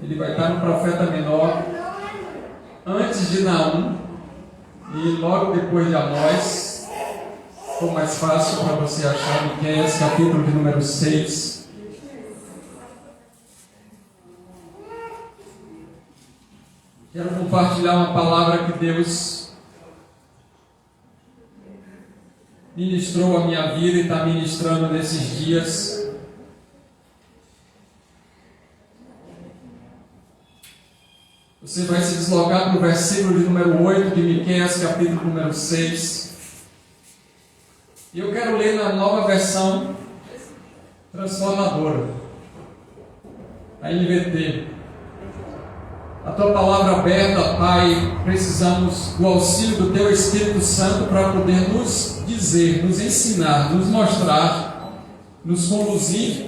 ele vai estar no profeta menor, antes de Naum e logo depois de Amós. Ficou mais fácil para você achar Miqueias, capítulo de número 6. Quero compartilhar uma palavra que Deus ministrou a minha vida e está ministrando nesses dias. Você vai se deslocar para o versículo de número 8 de Miqueias, capítulo número 6. E eu quero ler na nova versão transformadora, a NVT. A tua palavra aberta, Pai, precisamos do auxílio do teu Espírito Santo para poder nos dizer, nos ensinar, nos mostrar, nos conduzir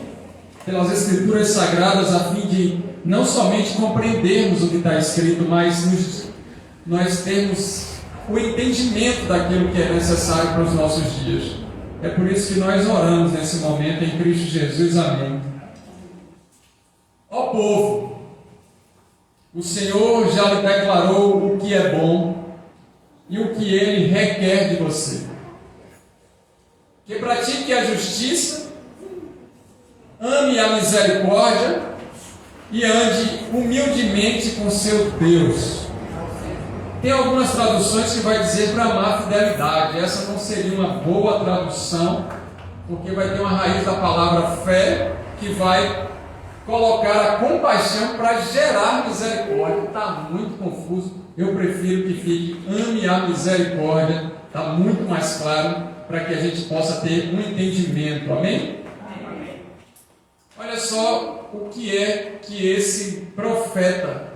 pelas Escrituras Sagradas, a fim de não somente compreendermos o que está escrito, mas nós termos o entendimento daquilo que é necessário para os nossos dias. É por isso que nós oramos nesse momento em Cristo Jesus. Amém. Ó povo, o Senhor já lhe declarou o que é bom e o que Ele requer de você. Que pratique a justiça, ame a misericórdia e ande humildemente com seu Deus. Tem algumas traduções que vai dizer para amar a fidelidade. Essa não seria uma boa tradução, porque vai ter uma raiz da palavra fé que vai colocar a compaixão para gerar misericórdia. Está muito confuso. Eu prefiro que fique ame a misericórdia. Está muito mais claro para que a gente possa ter um entendimento. Amém? Amém. Olha só o que é que esse profeta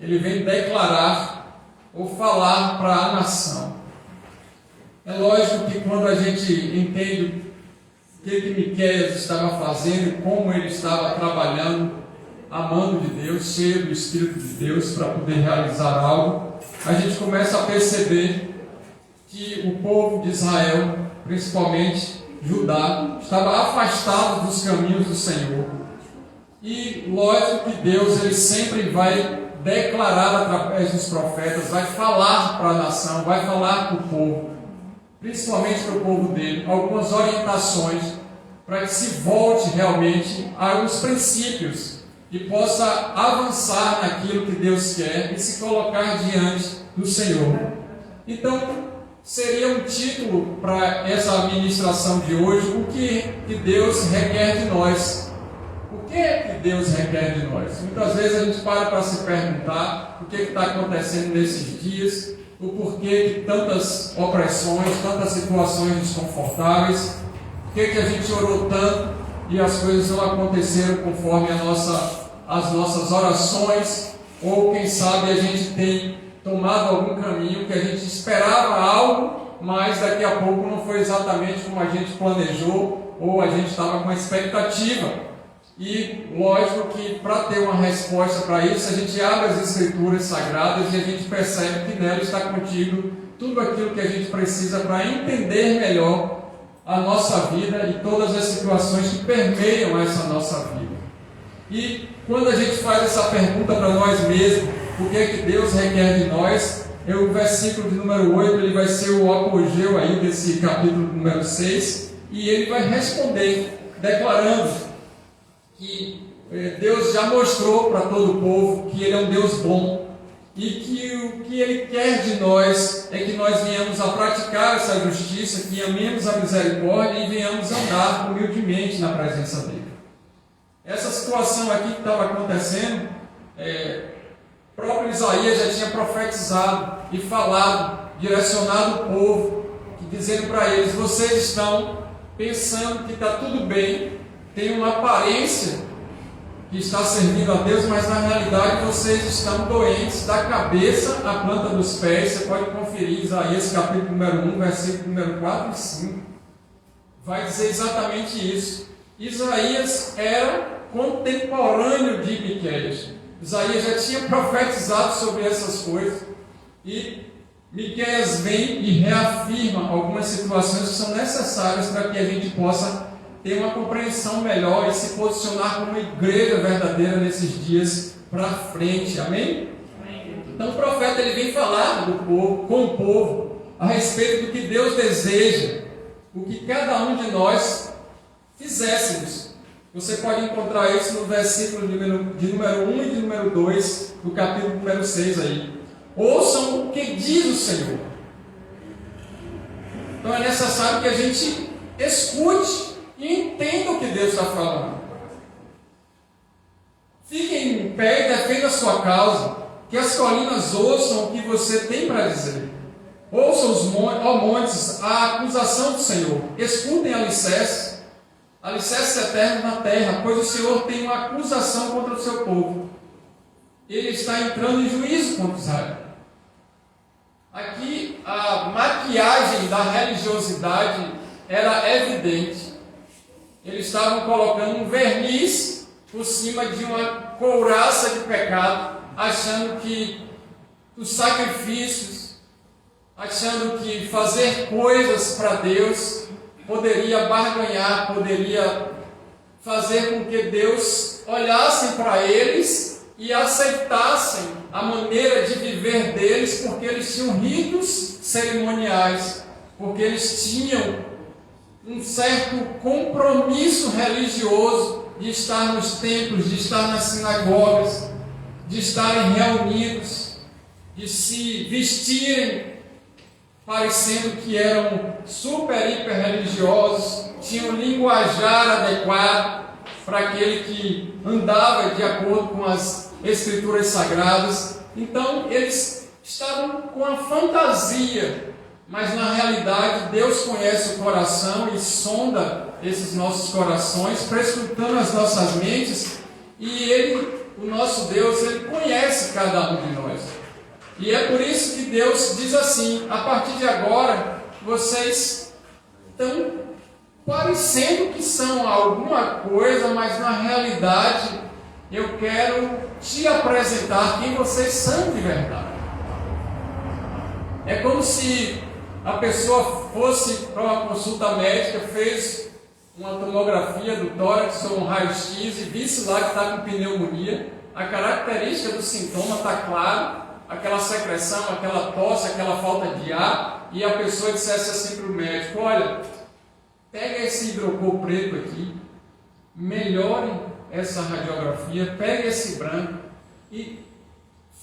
ele vem declarar ou falar para a nação. É lógico que quando a gente entende o que Miqueias estava fazendo e como ele estava trabalhando, amando de Deus, cheio do Espírito de Deus para poder realizar algo, a gente começa a perceber que o povo de Israel, principalmente Judá, estava afastado dos caminhos do Senhor. E lógico que Deus ele sempre vai declarar através dos profetas, vai falar para a nação, vai falar para o povo, principalmente para o povo dele, algumas orientações para que se volte realmente a alguns princípios e possa avançar naquilo que Deus quer e se colocar diante do Senhor. Então, seria um título para essa ministração de hoje: o que Deus requer de nós. O que é que Deus requer de nós? Muitas vezes a gente para se perguntar o que está acontecendo nesses dias, o porquê de tantas opressões, tantas situações desconfortáveis, por que a gente orou tanto e as coisas não aconteceram conforme as nossas orações, ou quem sabe a gente tem tomado algum caminho que a gente esperava algo, mas daqui a pouco não foi exatamente como a gente planejou, ou a gente estava com uma expectativa. E lógico que para ter uma resposta para isso, a gente abre as Escrituras Sagradas e a gente percebe que nela está contido tudo aquilo que a gente precisa para entender melhor a nossa vida e todas as situações que permeiam essa nossa vida. E quando a gente faz essa pergunta para nós mesmos, o que é que Deus requer de nós, o versículo de número 8 ele vai ser o apogeu aí desse capítulo número 6, e ele vai responder declarando que Deus já mostrou para todo o povo que Ele é um Deus bom e que o que Ele quer de nós é que nós venhamos a praticar essa justiça, que amemos a misericórdia e venhamos andar humildemente na presença dEle. Essa situação aqui que estava acontecendo, o próprio Isaías já tinha profetizado e falado, direcionado o povo, dizendo para eles: vocês estão pensando que está tudo bem, tem uma aparência que está servindo a Deus, mas na realidade vocês estão doentes da cabeça à planta dos pés. Você pode conferir Isaías capítulo número 1, versículo número 4 e 5. Vai dizer exatamente isso. Isaías era contemporâneo de Miqueias. Isaías já tinha profetizado sobre essas coisas. E Miqueias vem e reafirma algumas situações que são necessárias para que a gente possa ter uma compreensão melhor e se posicionar como uma igreja verdadeira nesses dias para frente. Amém? Então o profeta ele vem falar do povo, com o povo, a respeito do que Deus deseja, o que cada um de nós fizéssemos. Você pode encontrar isso no versículo de número 1 e de número 2 do capítulo número 6 aí. Ouçam o que diz o Senhor. Então é necessário que a gente escute e entenda o que Deus está falando. Fiquem em pé e defenda a sua causa, que as colinas ouçam o que você tem para dizer. Ouçam os montes a acusação do Senhor. Escutem alicerces eternos na terra, pois o Senhor tem uma acusação contra o seu povo. Ele está entrando em juízo contra Israel. Aqui a maquiagem da religiosidade era evidente. Eles estavam colocando um verniz por cima de uma couraça de pecado, achando que os sacrifícios, achando que fazer coisas para Deus poderia barganhar, poderia fazer com que Deus olhasse para eles e aceitassem a maneira de viver deles, porque eles tinham ritos cerimoniais, porque eles tinham um certo compromisso religioso de estar nos templos, de estar nas sinagogas, de estarem reunidos, de se vestirem parecendo que eram super, hiper religiosos, tinham um linguajar adequado para aquele que andava de acordo com as escrituras sagradas. Então eles estavam com a fantasia, mas na realidade Deus conhece o coração e sonda esses nossos corações, prescrutando as nossas mentes, e Ele, o nosso Deus, Ele conhece cada um de nós. E é por isso que Deus diz assim: a partir de agora, vocês estão parecendo que são alguma coisa, mas na realidade eu quero te apresentar quem vocês são de verdade. É como se a pessoa fosse para uma consulta médica, fez uma tomografia do tórax ou um raio-x e visse lá que está com pneumonia. A característica do sintoma está claro, aquela secreção, aquela tosse, aquela falta de ar, e a pessoa dissesse assim para o médico: olha, pega esse hidrocor preto aqui, melhore essa radiografia, pegue esse branco e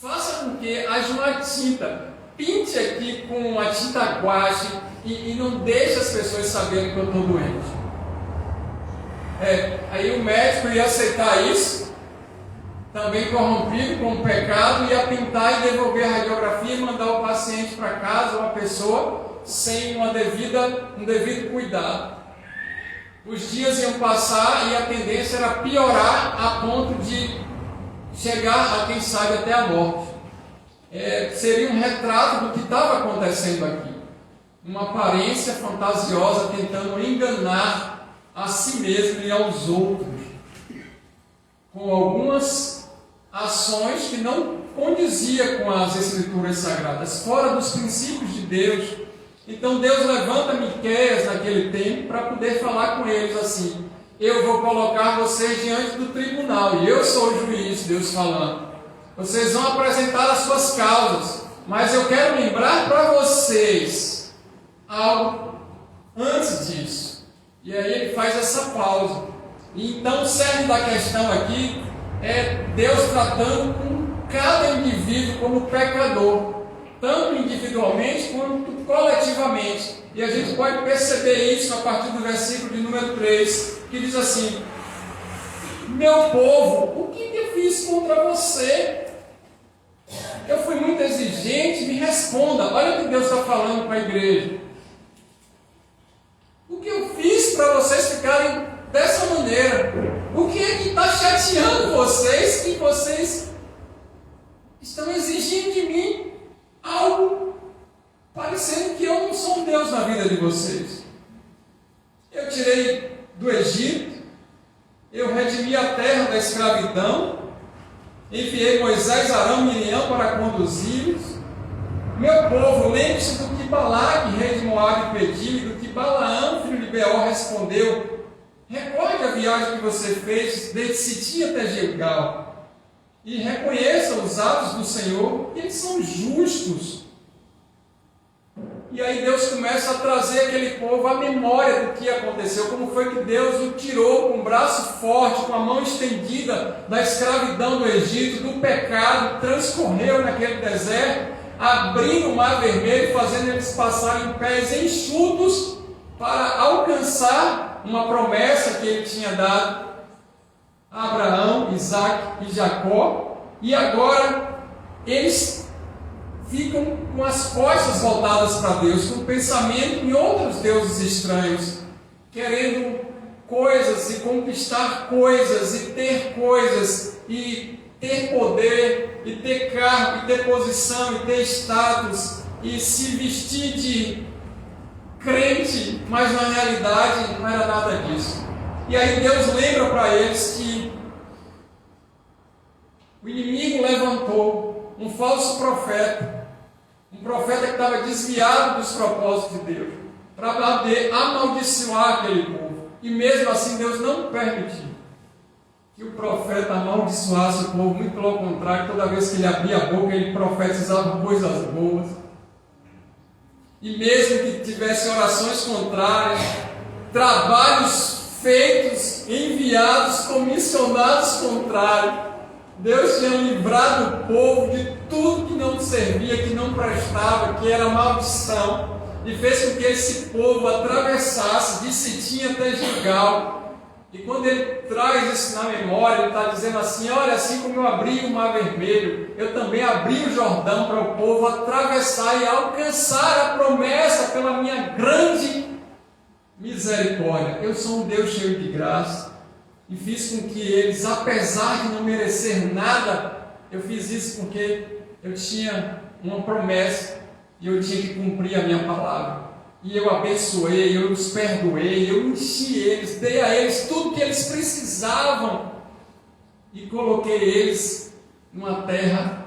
faça com que haja uma tinta, pinte aqui com a tinta guache e não deixe as pessoas saberem que eu estou doente. Aí o médico ia aceitar isso, também corrompido com o pecado, ia pintar e devolver a radiografia e mandar o paciente para casa, ou a pessoa, sem um devido cuidado. Os dias iam passar e a tendência era piorar a ponto de chegar, a quem sabe, até a morte. Seria um retrato do que estava acontecendo aqui. Uma aparência fantasiosa tentando enganar a si mesmo e aos outros, com algumas ações que não condizia com as escrituras sagradas, fora dos princípios de Deus. Então Deus levanta Miqueias naquele tempo para poder falar com eles assim: eu vou colocar vocês diante do tribunal, e eu sou o juiz, Deus falando. Vocês vão apresentar as suas causas, mas eu quero lembrar para vocês algo antes disso. E aí ele faz essa pausa. E então o cerne da questão aqui é Deus tratando com cada indivíduo como pecador, tanto individualmente quanto coletivamente. E a gente pode perceber isso a partir do versículo de número 3, que diz assim: meu povo, o que eu fiz contra você? Eu fui muito exigente, me responda. Olha o que Deus está falando para a igreja. O que eu fiz para vocês ficarem dessa maneira? O que é que está chateando vocês, que vocês estão exigindo de mim algo parecendo que eu não sou um Deus na vida de vocês? Eu tirei do Egito, eu redimi a terra da escravidão, enviei Moisés, Arão e Miriam para conduzi-los. Meu povo, lembre-se do que Balaque, rei de Moabe, pediu, e do que Balaão, filho de Beor, respondeu. Recorde a viagem que você fez desde Sitim até Gilgal. e reconheçam os atos do Senhor, eles são justos. E aí Deus começa a trazer aquele povo à memória do que aconteceu, como foi que Deus o tirou com o braço forte, com a mão estendida da escravidão do Egito, do pecado, transcorreu naquele deserto, abrindo o mar vermelho, fazendo eles passarem em pés enxutos para alcançar uma promessa que ele tinha dado a Abraão, Isaac e Jacó. E agora eles ficam com as costas voltadas para Deus, com o pensamento em outros deuses estranhos, querendo coisas e conquistar coisas e ter coisas e ter poder e ter cargo e ter posição e ter status e se vestir de crente, mas na realidade não era nada disso. E aí Deus lembra para eles que o inimigo levantou um falso profeta, um profeta que estava desviado dos propósitos de Deus, para poder amaldiçoar aquele povo. E mesmo assim Deus não permitiu que o profeta amaldiçoasse o povo, muito pelo contrário, toda vez que ele abria a boca, ele profetizava coisas boas. E mesmo que tivesse orações contrárias, trabalhos feitos, enviados, comissionados contrários, Deus tinha livrado o povo de tudo que não servia, que não prestava, que era maldição, e fez com que esse povo atravessasse de Sitim até Gilgal. E quando ele traz isso na memória, ele está dizendo assim: olha, assim como eu abri o mar vermelho, eu também abri o Jordão para o povo atravessar e alcançar a promessa pela minha grande misericórdia. Eu sou um Deus cheio de graça, e fiz com que eles, apesar de não merecer nada, eu fiz isso porque eu tinha uma promessa e eu tinha que cumprir a minha palavra. E eu abençoei, eu os perdoei, eu enchi eles, dei a eles tudo que eles precisavam e coloquei eles numa terra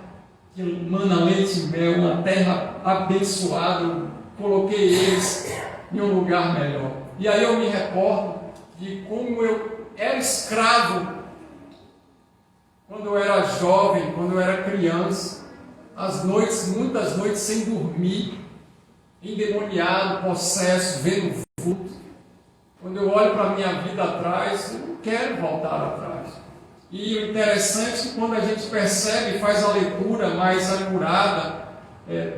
que mana leite e mel, uma terra abençoada. Coloquei eles em um lugar melhor. E aí eu me recordo de como eu era escravo quando eu era jovem, quando eu era criança, as noites, muitas noites sem dormir, endemoniado, possesso, vendo vulto. Quando eu olho para a minha vida atrás, eu não quero voltar atrás. E o interessante é que quando a gente percebe e faz a leitura mais acurada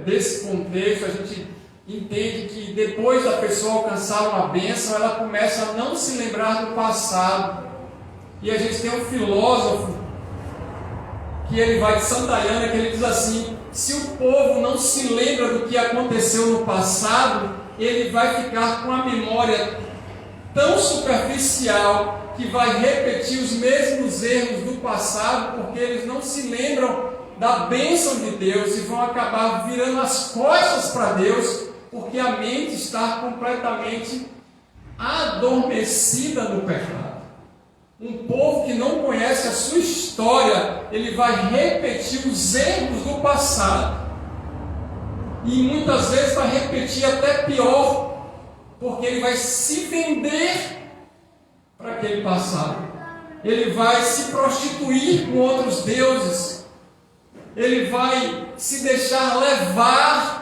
desse contexto, a gente entende que depois da pessoa alcançar uma bênção, ela começa a não se lembrar do passado. E a gente tem um filósofo, que ele vai de Santayana, que ele diz assim: se o povo não se lembra do que aconteceu no passado, ele vai ficar com a memória tão superficial que vai repetir os mesmos erros do passado, porque eles não se lembram da bênção de Deus e vão acabar virando as costas para Deus, porque a mente está completamente adormecida no pecado. Um povo que não conhece a sua história, ele vai repetir os erros do passado. E muitas vezes vai repetir até pior, porque ele vai se vender para aquele passado. Ele vai se prostituir com outros deuses. Ele vai se deixar levar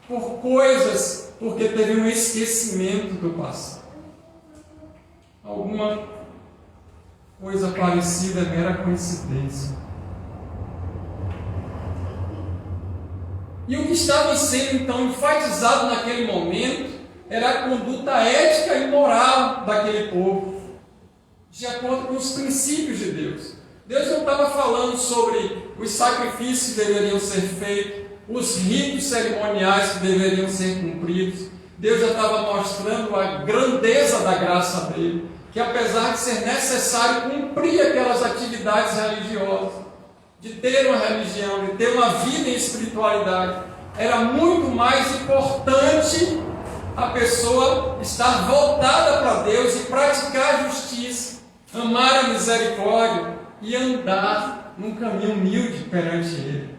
por coisas, porque teve um esquecimento do passado. Alguma coisa parecida é mera coincidência. E o que estava sendo então enfatizado naquele momento era a conduta ética e moral daquele povo, de acordo com os princípios de Deus. Deus não estava falando sobre os sacrifícios que deveriam ser feitos, os ritos cerimoniais que deveriam ser cumpridos. Deus já estava mostrando a grandeza da graça dele, que apesar de ser necessário cumprir aquelas atividades religiosas, de ter uma religião, de ter uma vida em espiritualidade, era muito mais importante a pessoa estar voltada para Deus e praticar a justiça, amar a misericórdia e andar num caminho humilde perante Ele.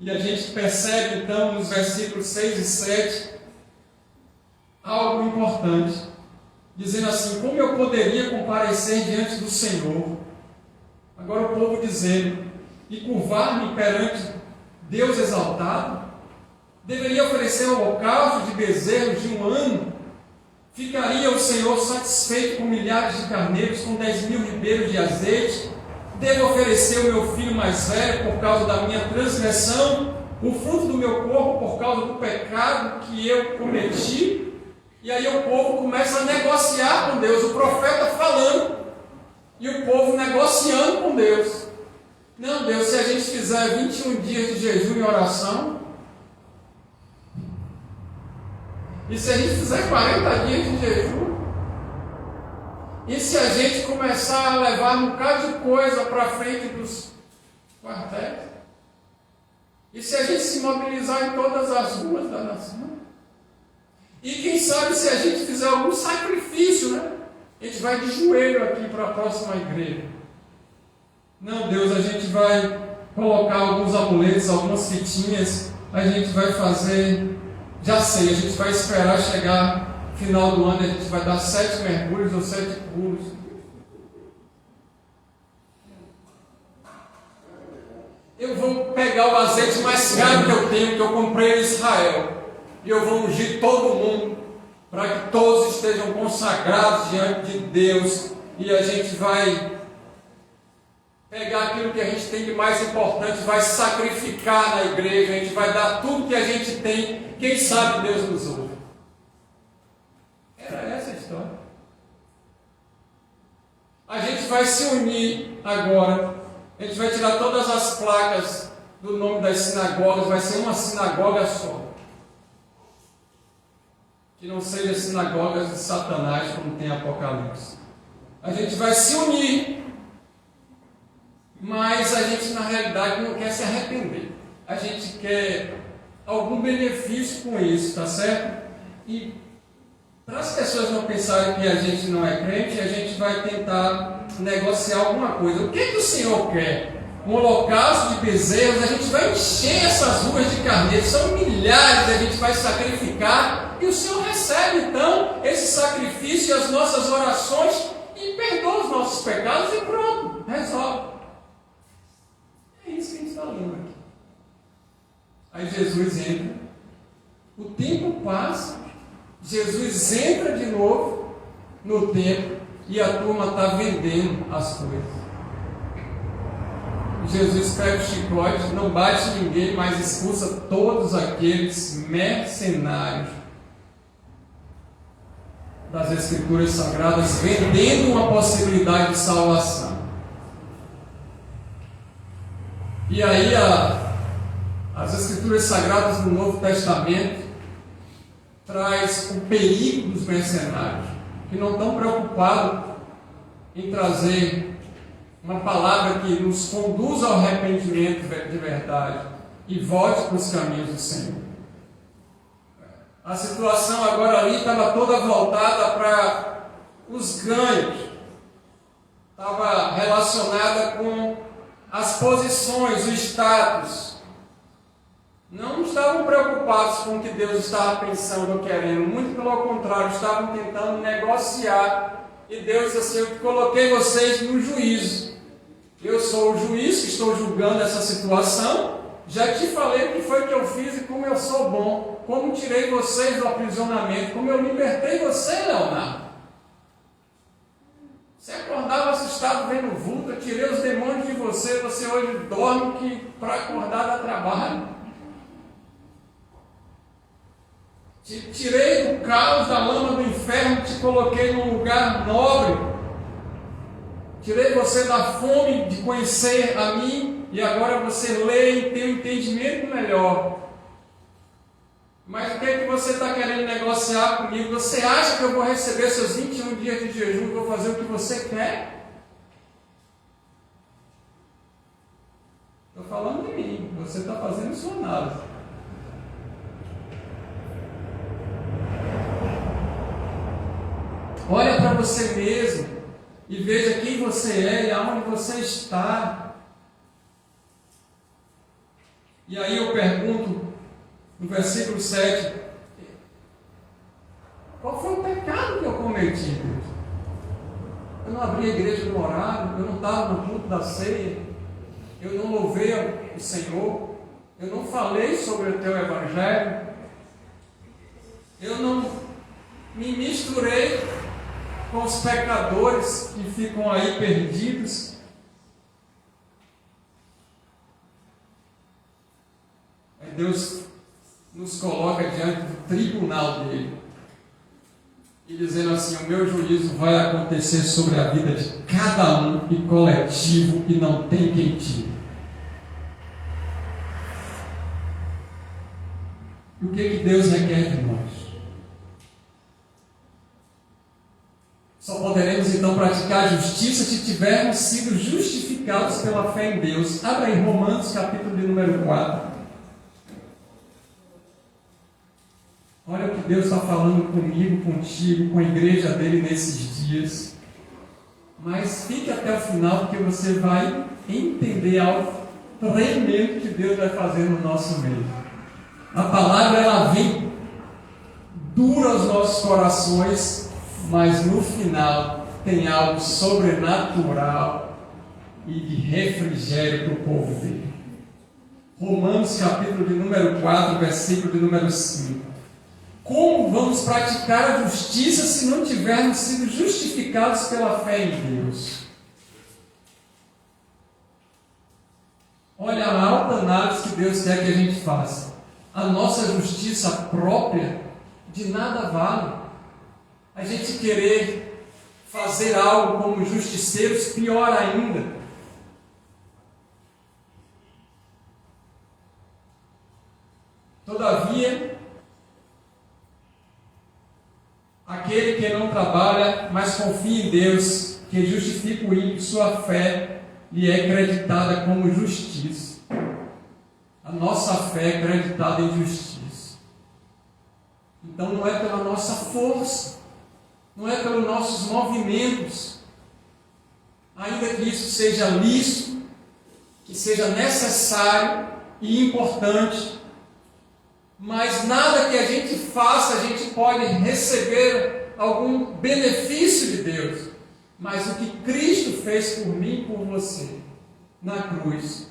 E a gente percebe então nos versículos 6 e 7 algo importante, dizendo assim: como eu poderia comparecer diante do Senhor? Agora o povo dizendo: e curvar-me perante Deus exaltado? Deveria oferecer um holocausto de bezerros de um ano? Ficaria o Senhor satisfeito com milhares de carneiros, com 10.000 ribeiros de azeite? Devo oferecer o meu filho mais velho por causa da minha transgressão, o fruto do meu corpo por causa do pecado que eu cometi? E aí o povo começa a negociar com Deus, o profeta falando, e o povo negociando com Deus. Não, Deus, se a gente fizer 21 dias de jejum e oração, e se a gente fizer 40 dias de jejum, e se a gente começar a levar um bocado de coisa para frente dos quartéis, e se a gente se mobilizar em todas as ruas da nação, e quem sabe se a gente fizer algum sacrifício, né? A gente vai de joelho aqui para a próxima igreja. Não, Deus, a gente vai colocar alguns amuletos, algumas fitinhas, a gente vai fazer, já sei, a gente vai esperar chegar final do ano, a gente vai dar 7 mergulhos ou 7 pulos. Eu vou pegar o azeite mais caro que eu tenho, que eu comprei em Israel, e eu vou ungir todo mundo, para que todos estejam consagrados diante de Deus, e a gente vai pegar aquilo que a gente tem de mais importante, vai sacrificar na igreja, a gente vai dar tudo que a gente tem, quem sabe Deus nos ouve. Era essa a história. A gente vai se unir agora, a gente vai tirar todas as placas do nome das sinagogas, vai ser uma sinagoga só. Que não seja sinagogas de Satanás, como tem Apocalipse. A gente vai se unir, mas a gente na realidade não quer se arrepender. A gente quer algum benefício com isso, tá certo? E para as pessoas não pensarem que a gente não é crente, a gente vai tentar negociar alguma coisa. O que o Senhor quer? Um holocausto de bezerros, a gente vai encher essas ruas de carneiros, são milhares, a gente vai sacrificar, e o Senhor recebe então esse sacrifício e as nossas orações, e perdoa os nossos pecados, e pronto, resolve. É isso que a gente está lendo aqui. Aí Jesus entra, o tempo passa, Jesus entra de novo no templo, e a turma está vendendo as coisas. Jesus pega o chicote, não bate ninguém, mas expulsa todos aqueles mercenários das Escrituras Sagradas, vendendo uma possibilidade de salvação. E aí as Escrituras Sagradas no Novo Testamento traz o perigo dos mercenários, que não estão preocupados em trazer uma palavra que nos conduza ao arrependimento de verdade e volte para os caminhos do Senhor. A situação agora ali estava toda voltada para os ganhos, estava relacionada com as posições, o status. Não estavam preocupados com o que Deus estava pensando ou querendo, muito pelo contrário, estavam tentando negociar. E Deus disse assim: eu coloquei vocês no juízo. Eu sou o juiz que estou julgando essa situação. Já te falei o que foi que eu fiz e como eu sou bom, como tirei vocês do aprisionamento, como eu libertei você, Leonardo. Você acordava assustado vendo vulto, eu tirei os demônios de você, você hoje dorme que para acordar dá trabalho. Te tirei do caos, da lama do inferno, te coloquei num lugar nobre. Tirei você da fome de conhecer a mim, e agora você lê e tem um entendimento melhor. Mas o que é que você está querendo negociar comigo? Você acha que eu vou receber seus 21 dias de jejum e vou fazer o que você quer? Estou falando de mim, você está fazendo sua análise. Olha para você mesmo e veja quem você é e aonde você está. E aí eu pergunto, no versículo 7, qual foi o pecado que eu cometi, Deus? Eu não abri a igreja no horário, eu não estava no culto da ceia, eu não louvei o Senhor, eu não falei sobre o teu Evangelho, eu não me misturei com os pecadores que ficam aí perdidos. Aí Deus nos coloca diante do tribunal dele e dizendo assim: o meu juízo vai acontecer sobre a vida de cada um e coletivo, e não tem quem tire. E o que Deus requer de nós? Só poderemos então praticar a justiça se tivermos sido justificados pela fé em Deus. Abra aí Romanos, capítulo de número 4. Olha o que Deus está falando comigo, contigo, com a igreja dele nesses dias. Mas fique até o final, porque você vai entender algo tremendo que Deus vai fazer no nosso meio. A palavra, ela vem dura aos nossos corações, mas no final tem algo sobrenatural e de refrigério para o povo dele. Romanos, capítulo de número 4, versículo de número 5. Como vamos praticar a justiça se não tivermos sido justificados pela fé em Deus? Olha a alta análise que Deus quer que a gente faça. A nossa justiça própria de nada vale. A gente querer fazer algo como justiceiros, pior ainda. Todavia, aquele que não trabalha, mas confia em Deus, que justifica o ímpio, sua fé lhe é creditada como justiça. A nossa fé é creditada em justiça. Então não é pela nossa força, não é pelos nossos movimentos, ainda que isso seja lícito, que seja necessário e importante, mas nada que a gente faça, a gente pode receber algum benefício de Deus. Mas o que Cristo fez por mim e por você, na cruz.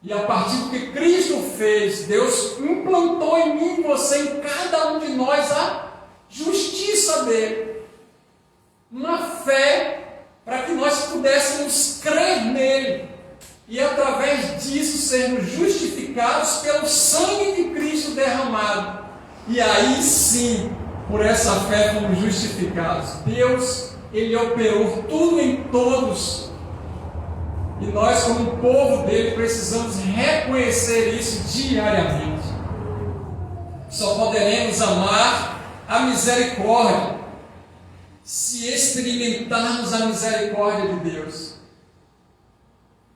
E a partir do que Cristo fez, Deus implantou em mim e você, em cada um de nós, a justiça dele. Uma fé para que nós pudéssemos crer nele. E através disso sermos justificados pelo sangue de Cristo derramado. E aí sim, por essa fé fomos justificados. Deus, Ele operou tudo em todos. E nós, como povo dele, precisamos reconhecer isso diariamente. Só poderemos amar a misericórdia se experimentarmos a misericórdia de Deus.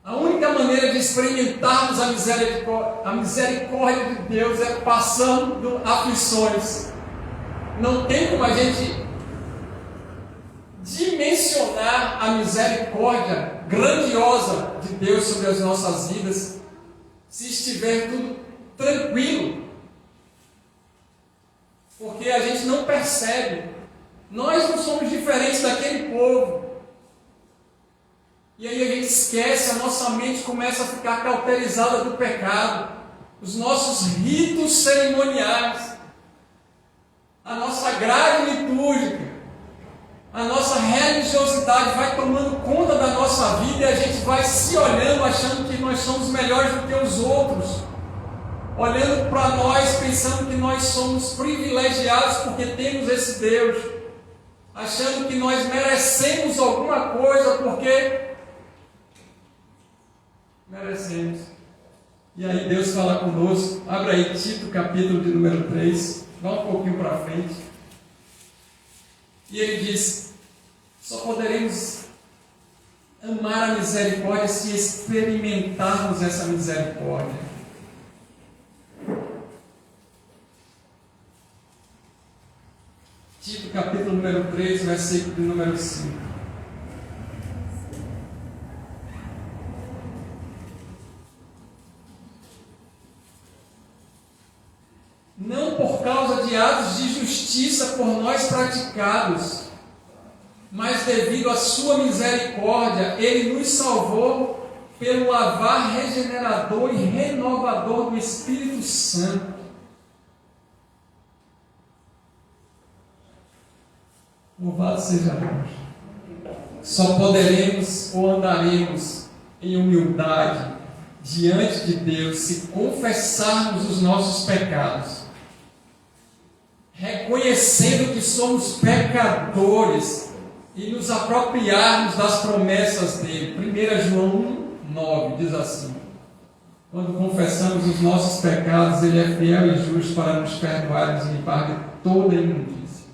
A única maneira de experimentarmos a misericórdia de Deus é passando aflições. Não tem como a gente dimensionar a misericórdia grandiosa de Deus sobre as nossas vidas se estiver tudo tranquilo. Porque a gente não percebe. Nós não somos diferentes daquele povo. E aí a gente esquece, a nossa mente começa a ficar cauterizada do pecado. Os nossos ritos cerimoniais, a nossa grade litúrgica, a nossa religiosidade vai tomando conta da nossa vida e a gente vai se olhando, achando que nós somos melhores do que os outros. Olhando para nós, pensando que nós somos privilegiados porque temos esse Deus. Achando que nós merecemos alguma coisa porque merecemos. E aí Deus fala conosco. Abra aí Tito, capítulo de número 3. Vá um pouquinho para frente. E ele diz: só poderemos amar a misericórdia se experimentarmos essa misericórdia. Tito, capítulo número 3, versículo de número 5. Não por causa de atos de justiça por nós praticados, mas devido à sua misericórdia, Ele nos salvou pelo lavar regenerador e renovador do Espírito Santo. Louvado seja Deus. Só poderemos ou andaremos em humildade diante de Deus se confessarmos os nossos pecados, reconhecendo que somos pecadores e nos apropriarmos das promessas dele. 1 João 1,9 diz assim: quando confessamos os nossos pecados, ele é fiel e justo para nos perdoar e nos limpar de toda imundícia.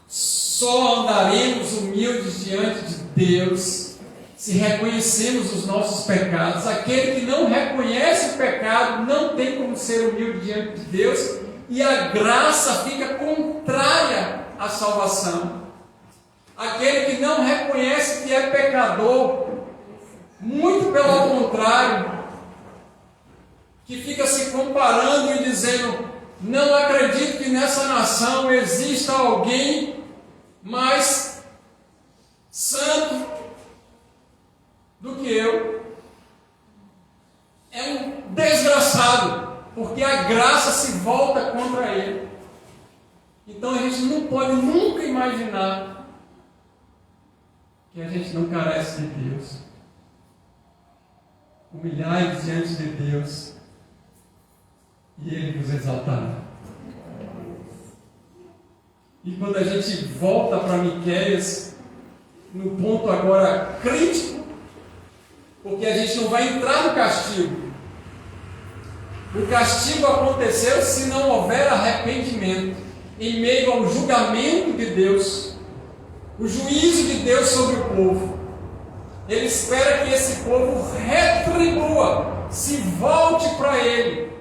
Só andaremos humildes diante de Deus se reconhecemos os nossos pecados. Aquele que não reconhece o pecado não tem como ser humilde diante de Deus, e a graça fica contrária à salvação. Aquele que não reconhece que é pecador, muito pelo contrário, que fica se comparando e dizendo: não acredito que nessa nação exista alguém mais santo do que eu, é um desgraçado, porque a graça se volta contra ele. Então a gente não pode nunca imaginar que a gente não carece de Deus. Humilhai-vos diante de Deus e Ele vos exaltará. E quando a gente volta para Miqueias, no ponto agora crítico, porque a gente não vai entrar no castigo. O castigo aconteceu se não houver arrependimento, em meio ao julgamento de Deus, o juízo de Deus sobre o povo. Ele espera que esse povo retribua, se volte para Ele,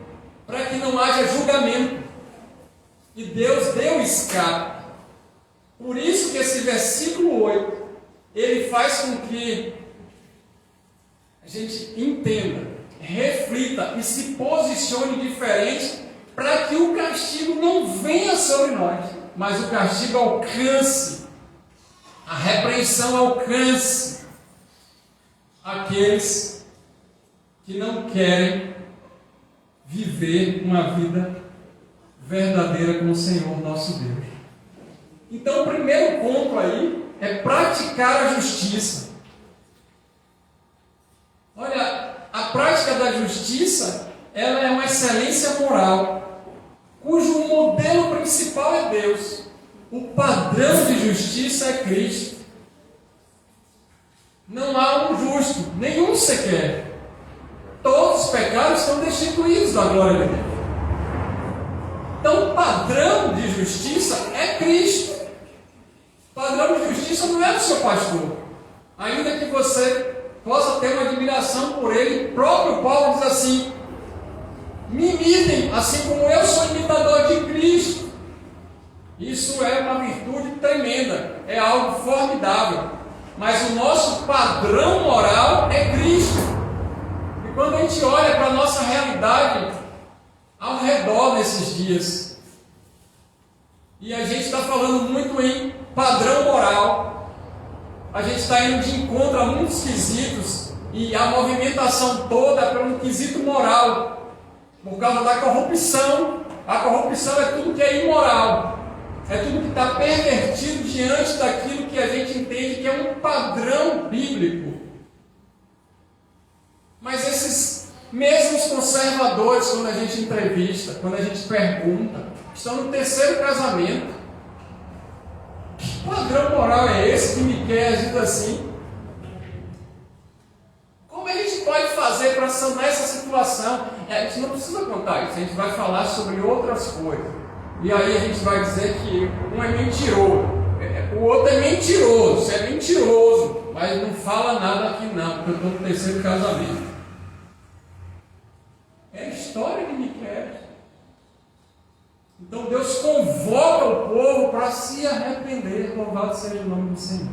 para que não haja julgamento. E Deus deu escape. Por isso que esse versículo 8, ele faz com que a gente entenda, reflita e se posicione diferente, para que o castigo não venha sobre nós, mas o castigo alcance, a repreensão alcance aqueles que não querem viver uma vida verdadeira com o Senhor nosso Deus. Então o primeiro ponto aí é praticar a justiça. Olha, a prática da justiça, ela é uma excelência moral, cujo modelo principal é Deus. O padrão de justiça é Cristo. Não há um justo, nenhum sequer. Todos os pecados estão destituídos da glória de Deus. Então o padrão de justiça é Cristo. O padrão de justiça não é do seu pastor. Ainda que você possa ter uma admiração por ele, o próprio Paulo diz assim: me imitem, assim como eu sou imitador de Cristo. Isso é uma virtude tremenda, é algo formidável. Mas o nosso padrão moral é Cristo. E quando a gente olha para a nossa realidade ao redor nesses dias, e a gente está falando muito em padrão moral, a gente está indo de encontro a muitos quesitos, e a movimentação toda é pelo quesito moral, por causa da corrupção. A corrupção é tudo que é imoral, é tudo que está pervertido diante daquilo que a gente entende que é um padrão bíblico. Mas esses mesmos conservadores, quando a gente entrevista, quando a gente pergunta, estão no terceiro casamento. Que padrão moral é esse que Miqueias diz assim? Como a gente pode fazer para sanar essa situação? A gente não precisa contar isso, a gente vai falar sobre outras coisas. E aí a gente vai dizer que um é mentiroso, o outro é mentiroso, você é mentiroso, mas não fala nada aqui não, porque eu estou no terceiro casamento. É a história de Miqueias. Então Deus convoca o povo para se arrepender. Louvado seja o nome do Senhor.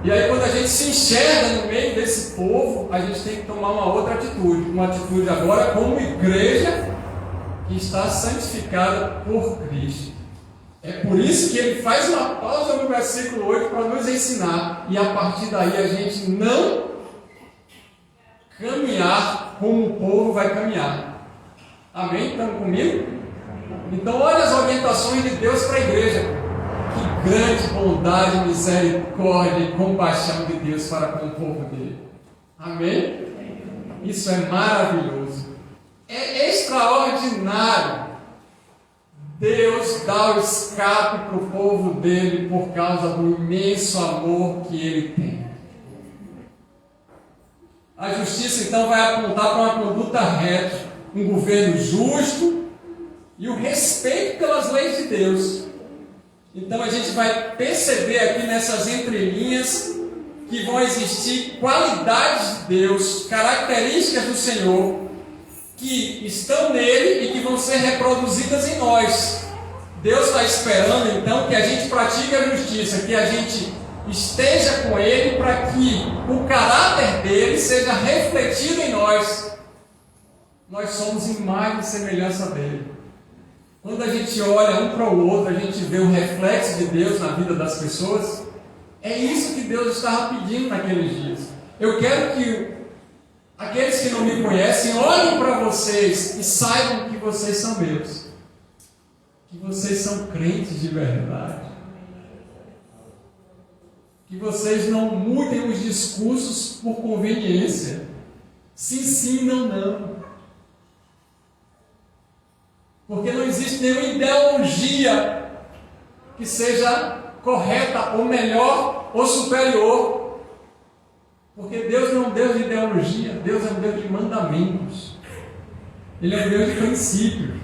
E aí quando a gente se enxerga no meio desse povo, a gente tem que tomar uma outra atitude. Uma atitude agora como igreja que está santificada por Cristo. É por isso que ele faz uma pausa no versículo 8 para nos ensinar, e a partir daí a gente não caminhar como o povo vai caminhar. Amém? Estão comigo? Então olha as orientações de Deus para a igreja. Que grande bondade, misericórdia e compaixão de Deus para com o povo dele. Amém? Isso é maravilhoso. É extraordinário. Deus dá o escape para o povo dele por causa do imenso amor que ele tem. A justiça então vai apontar para uma conduta reta, um governo justo e o respeito pelas leis de Deus. Então a gente vai perceber aqui nessas entrelinhas que vão existir qualidades de Deus, características do Senhor, que estão nele e que vão ser reproduzidas em nós. Deus está esperando então que a gente pratique a justiça, que a gente esteja com ele para que o caráter dele seja refletido em nós. Nós somos imagem e semelhança dele. Quando a gente olha um para o outro, a gente vê o reflexo de Deus na vida das pessoas. É isso que Deus estava pedindo naqueles dias. Eu quero que aqueles que não me conhecem olhem para vocês e saibam que vocês são meus, que vocês são crentes de verdade, que vocês não mudem os discursos por conveniência. Sim, não. Porque não existe nenhuma ideologia que seja correta, ou melhor, ou superior. Porque Deus não é um Deus de ideologia, Deus é um Deus de mandamentos. Ele é um Deus de princípios.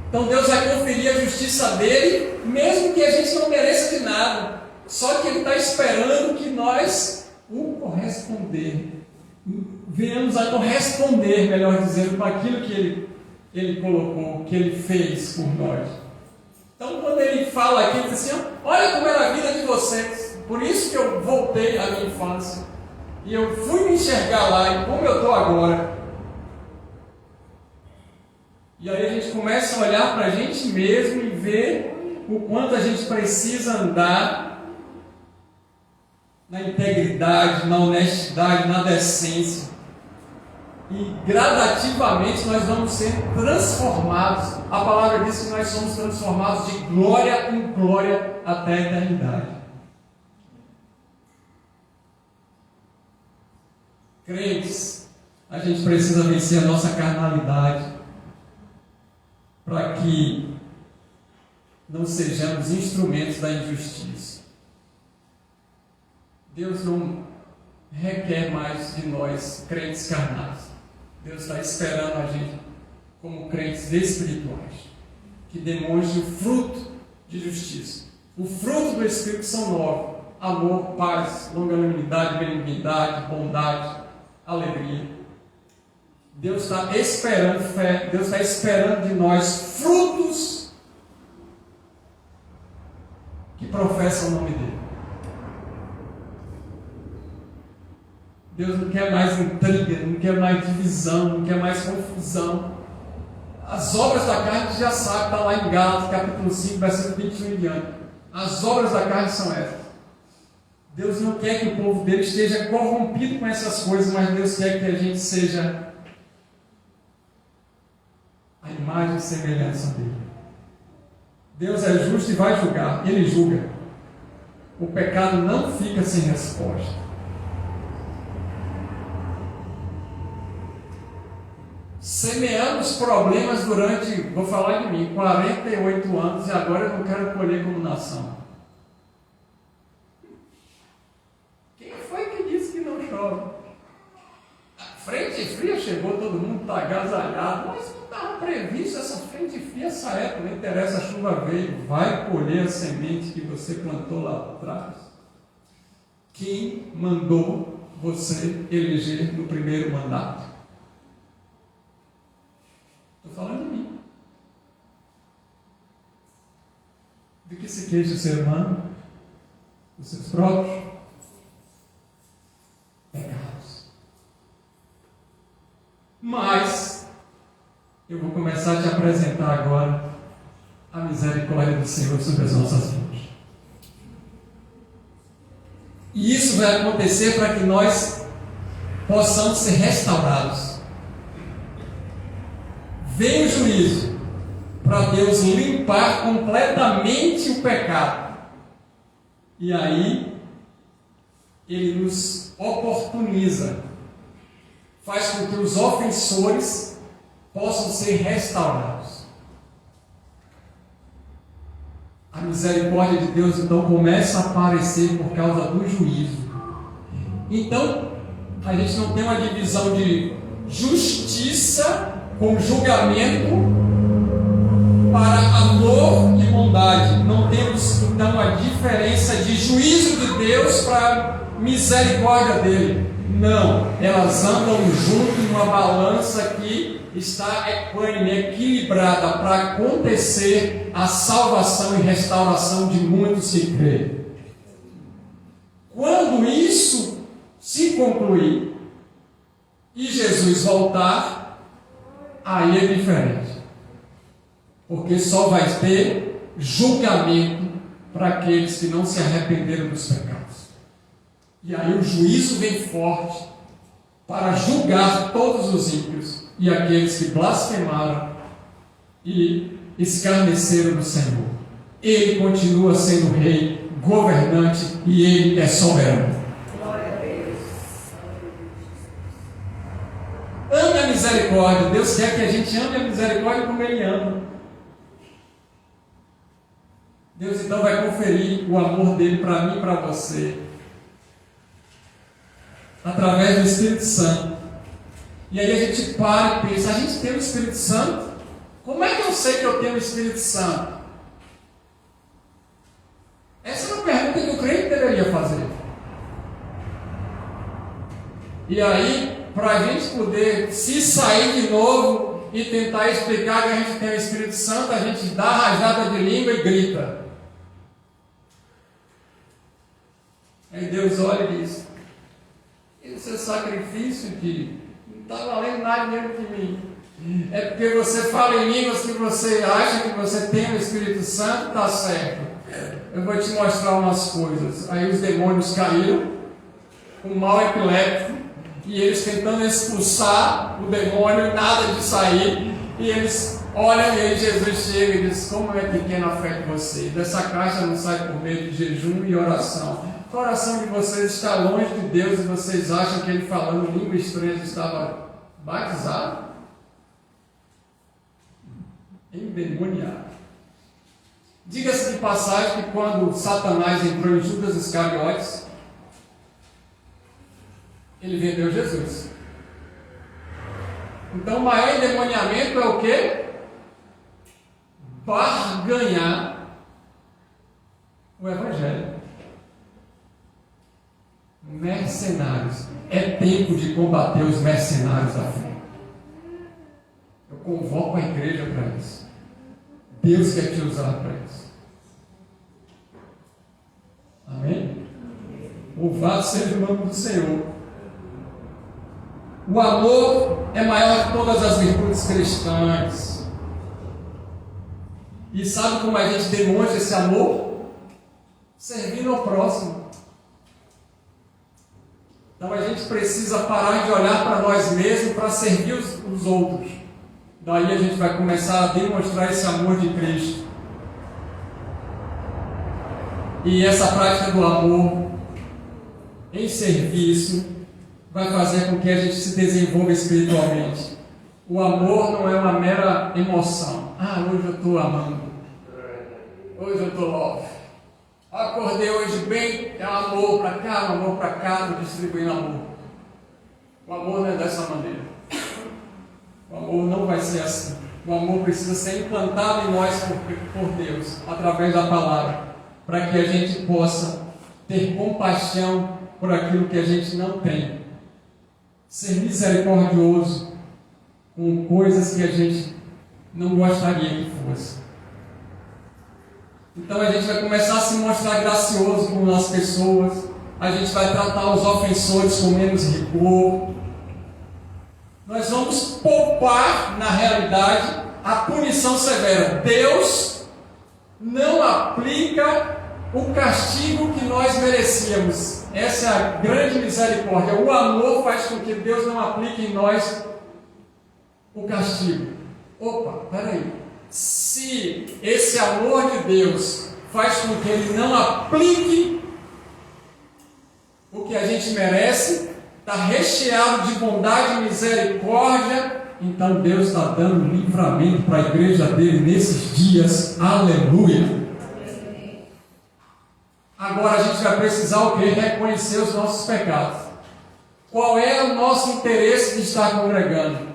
Então Deus vai conferir a justiça dele, mesmo que a gente não mereça de nada. Só que Ele está esperando que nós o venhamos a corresponder, melhor dizendo, com aquilo que Ele colocou, que Ele fez por nós. Então quando Ele fala aqui, Ele diz assim: olha como era a vida de vocês. Por isso que eu voltei à minha infância. E eu fui me enxergar lá, e como eu estou agora. E aí a gente começa a olhar para a gente mesmo e ver o quanto a gente precisa andar na integridade, na honestidade, na decência. E gradativamente nós vamos ser transformados. A palavra diz que nós somos transformados de glória em glória até a eternidade. Crentes, a gente precisa vencer a nossa carnalidade para que não sejamos instrumentos da injustiça. Deus não requer mais de nós crentes carnais. Deus está esperando a gente como crentes espirituais, que demonstre o fruto de justiça. O fruto do Espírito são 9: amor, paz, longanimidade, benignidade, bondade, alegria. Deus está esperando fé, Deus está esperando de nós frutos que professam o nome dele. Deus não quer mais intriga, não quer mais divisão, não quer mais confusão. As obras da carne a gente já sabe, está lá em Gálatas capítulo 5, versículo 21 em diante. As obras da carne são essas. Deus não quer que o povo dele esteja corrompido com essas coisas, mas Deus quer que a gente seja a imagem e semelhança dele. Deus é justo e vai julgar, ele julga. O pecado não fica sem resposta. Semeamos problemas durante, vou falar de mim, 48 anos, e agora eu não quero colher como nação. Quem foi que disse que não chove? A frente fria chegou, todo mundo está agasalhado, mas não estava previsto essa frente fria, essa época, não interessa, a chuva veio, vai colher a semente que você plantou lá atrás. Quem mandou você eleger no primeiro mandato? Estou falando de mim. Do que se queixa o ser humano? Os seus próprios pecados. Mas eu vou começar a te apresentar agora a misericórdia do Senhor sobre as nossas vidas. E isso vai acontecer para que nós possamos ser restaurados. Vem o juízo para Deus limpar completamente o pecado. E aí, Ele nos oportuniza, faz com que os ofensores possam ser restaurados. A misericórdia de Deus então começa a aparecer por causa do juízo. Então, a gente não tem uma divisão de justiça com julgamento para amor e bondade. Não temos então a diferença de juízo de Deus para misericórdia dele. Não, elas andam junto em uma balança que está equânime, equilibrada para acontecer a salvação e restauração de muitos que creem. Quando isso se concluir e Jesus voltar, aí é diferente, porque só vai ter julgamento para aqueles que não se arrependeram dos pecados. E aí o juízo vem forte para julgar todos os ímpios e aqueles que blasfemaram e escarneceram do Senhor. Ele continua sendo rei, governante, e Ele é soberano. Glória a Deus. Ame a misericórdia. Deus quer que a gente ame a misericórdia como Ele ama. Deus então vai conferir o amor dele para mim e para você, através do Espírito Santo. E aí a gente para e pensa, a gente tem o Espírito Santo? Como é que eu sei que eu tenho o Espírito Santo? Essa é uma pergunta que o crente deveria fazer. E aí, para a gente poder se sair de novo e tentar explicar que a gente tem o Espírito Santo, a gente dá rajada de língua e grita. Aí Deus olha e diz, esse sacrifício que não está valendo nada mesmo de mim. É porque você fala em línguas que você acha que você tem o Espírito Santo, está certo. Eu vou te mostrar umas coisas. Aí os demônios caíram, um mal epiléptico, e eles tentando expulsar o demônio, nada de sair, e eles olham e aí Jesus chega e diz, como é pequena a fé de vocês, dessa caixa não sai por meio de jejum e oração. O coração de vocês está longe de Deus e vocês acham que ele falando língua estranha estava batizado? Endemoniado. Diga-se de passagem que quando Satanás entrou em Judas Iscariotes, ele vendeu Jesus. Então o maior endemoniamento é o quê? Barganhar o Evangelho. Mercenários. É tempo de combater os mercenários da fé. Eu convoco a igreja para isso. Deus quer te usar para isso. Amém? Louvado seja o nome do Senhor. O amor é maior que todas as virtudes cristãs. E sabe como a gente demonstra esse amor? Servindo ao próximo. Então a gente precisa parar de olhar para nós mesmos para servir os outros. Daí a gente vai começar a demonstrar esse amor de Cristo. E essa prática do amor em serviço vai fazer com que a gente se desenvolva espiritualmente. O amor não é uma mera emoção. Ah, hoje eu estou amando. Hoje eu estou love. Acordei hoje bem, é um amor para cá, um amor para cá, estou distribuindo amor. O amor não é dessa maneira. O amor não vai ser assim. O amor precisa ser implantado em nós por Deus, através da palavra, para que a gente possa ter compaixão por aquilo que a gente não tem. Ser misericordioso com coisas que a gente não gostaria que fosse. Então a gente vai começar a se mostrar gracioso com as pessoas, a gente vai tratar os ofensores com menos rigor. Nós vamos poupar, na realidade, a punição severa. Deus não aplica o castigo que nós merecíamos. Essa é a grande misericórdia. O amor faz com que Deus não aplique em nós o castigo. Opa, peraí. Se esse amor de Deus faz com que Ele não aplique o que a gente merece, está recheado de bondade e misericórdia, então Deus está dando livramento para a igreja dele nesses dias. Aleluia! Agora a gente vai precisar o quê? Reconhecer os nossos pecados. Qual é o nosso interesse de estar congregando?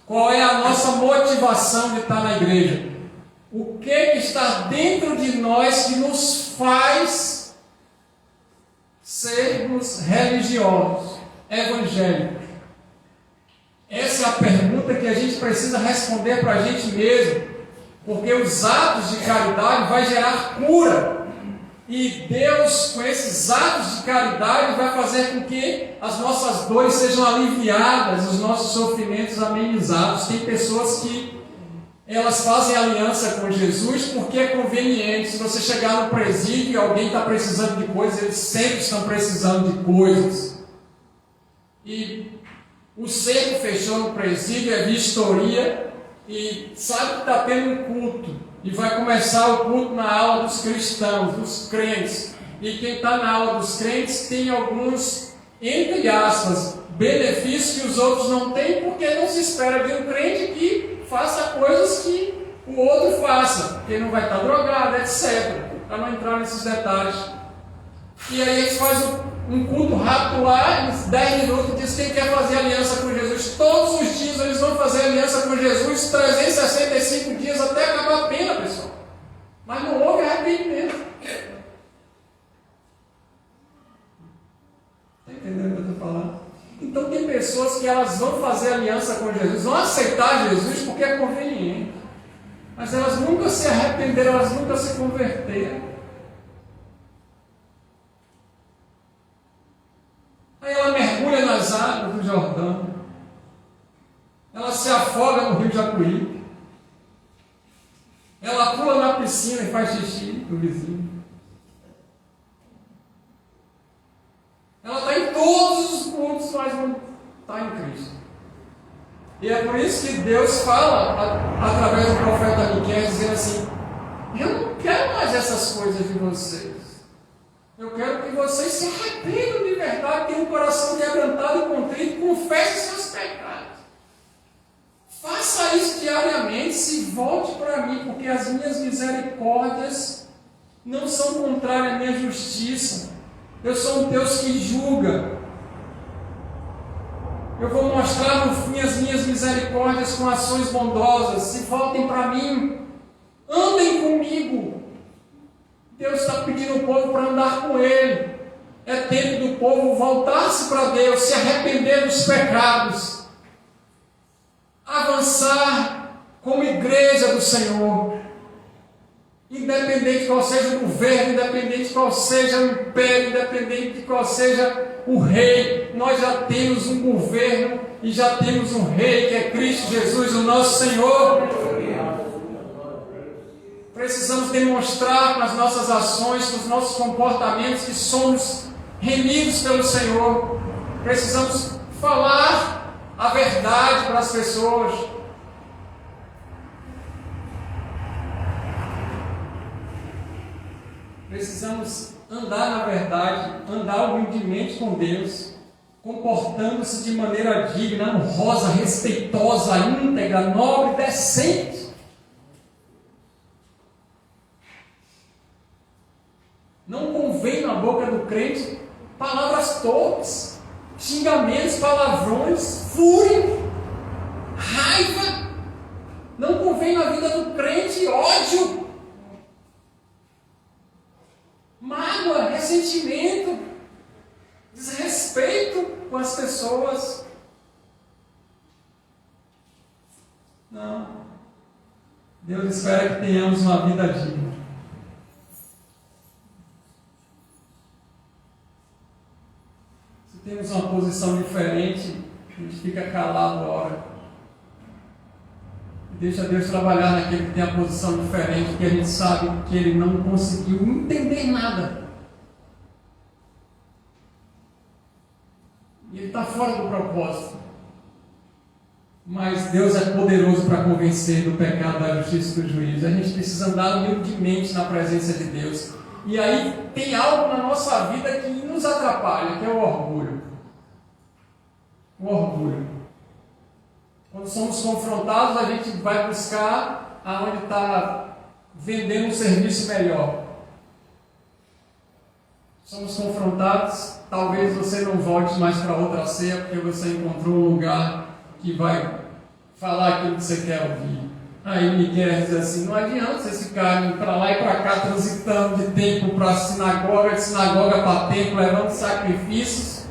Qual é a nossa motivação de estar na igreja? O que está dentro de nós que nos faz sermos religiosos, evangélicos? Essa é a pergunta que a gente precisa responder para a gente mesmo, porque os atos de caridade vão gerar cura. E Deus, com esses atos de caridade, vai fazer com que as nossas dores sejam aliviadas, os nossos sofrimentos amenizados. Tem pessoas que elas fazem aliança com Jesus porque é conveniente. Se você chegar no presídio e alguém está precisando de coisas, eles sempre estão precisando de coisas. E o cerco fechou no presídio, é vistoria, e sabe que está tendo um culto. E vai começar o culto na aula dos cristãos, dos crentes. E quem está na aula dos crentes tem alguns, entre aspas, benefícios que os outros não têm, porque não se espera de um crente que faça coisas que o outro faça, porque não vai estar drogado, etc. Para não entrar nesses detalhes. E aí a gente faz um culto rápido lá, em 10 minutos, diz quem quer fazer aliança com Jesus. Todos os dias eles vão fazer aliança com Jesus, 365 dias até acabar a pena, pessoal. Mas não houve arrependimento. Está entendendo o que eu estou falando? Então tem pessoas que elas vão fazer aliança com Jesus, vão aceitar Jesus porque é conveniente. Mas elas nunca se arrependeram, elas nunca se converteram. Aí ela mergulha nas águas do Jordão. Ela se afoga no rio Jacuí. Ela pula na piscina e faz xixi no vizinho. Ela está em todos os cultos, mas não está em Cristo. E é por isso que Deus fala, através do profeta Miqueias, dizendo assim: eu não quero mais essas coisas de vocês. Eu quero que vocês se arrependam de verdade, tenham um coração quebrantado e contrito, confessem seus pecados. Faça isso diariamente, se volte para mim, porque as minhas misericórdias não são contrárias à minha justiça. Eu sou um Deus que julga. Eu vou mostrar no fim as minhas misericórdias com ações bondosas. Se voltem para mim, andem comigo. Deus está pedindo o povo para andar com Ele. É tempo do povo voltar-se para Deus, se arrepender dos pecados, avançar como igreja do Senhor. Independente de qual seja o governo, independente de qual seja o império, independente de qual seja o rei, nós já temos um governo e já temos um rei que é Cristo Jesus, o nosso Senhor. Precisamos demonstrar com as nossas ações, com os nossos comportamentos, que somos remidos pelo Senhor. Precisamos falar a verdade para as pessoas. Precisamos andar na verdade, andar humildemente com Deus, comportando-se de maneira digna, honrosa, respeitosa, íntegra, nobre, decente. Não convém na boca do crente palavras torpes, xingamentos, palavrões, fúria, raiva. Não convém na vida do crente ódio, mágoa, ressentimento, desrespeito com as pessoas. Não. Deus espera que tenhamos uma vida digna. Se temos uma posição diferente, a gente fica calado a hora. Deixa Deus trabalhar naquele que tem a posição diferente, que a gente sabe que ele não conseguiu entender nada. E ele está fora do propósito. Mas Deus é poderoso para convencer do pecado, da justiça e do juízo. A gente precisa andar humildemente na presença de Deus. E aí tem algo na nossa vida que nos atrapalha, que é o orgulho. O orgulho. Quando somos confrontados, a gente vai buscar aonde está vendendo um serviço melhor. Somos confrontados, talvez você não volte mais para outra ceia, porque você encontrou um lugar que vai falar aquilo que você quer ouvir. Aí Miguel diz assim, não adianta vocês ficarem para lá e para cá, transitando de templo para sinagoga, de sinagoga para templo, levando sacrifícios.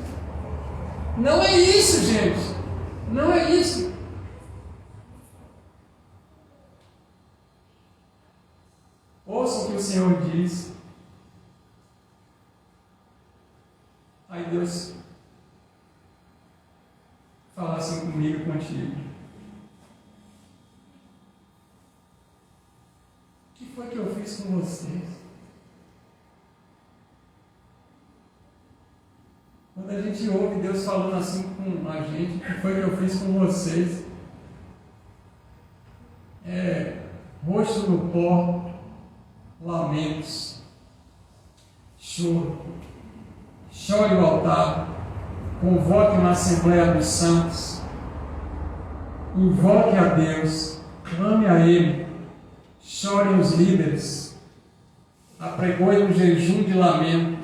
Não é isso, gente. Não é isso. Ouça o que o Senhor diz. Aí Deus fala assim comigo e contigo. O que foi que eu fiz com vocês? Quando a gente ouve Deus falando assim com a gente, o que foi que eu fiz com vocês? Rosto no pó, lamentos, choro. Chore o altar, convoque uma Assembleia dos Santos, invoque a Deus, clame a Ele, chorem os líderes, apregoem um jejum de lamento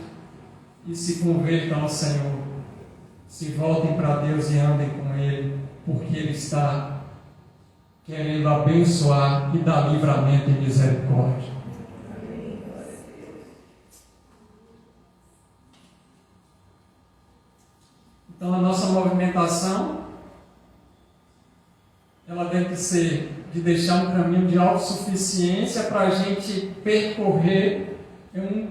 e se convertam ao Senhor. Se voltem para Deus e andem com Ele, porque Ele está querendo abençoar e dar livramento e misericórdia. Então a nossa movimentação, ela deve ser de deixar um caminho de autossuficiência para a gente percorrer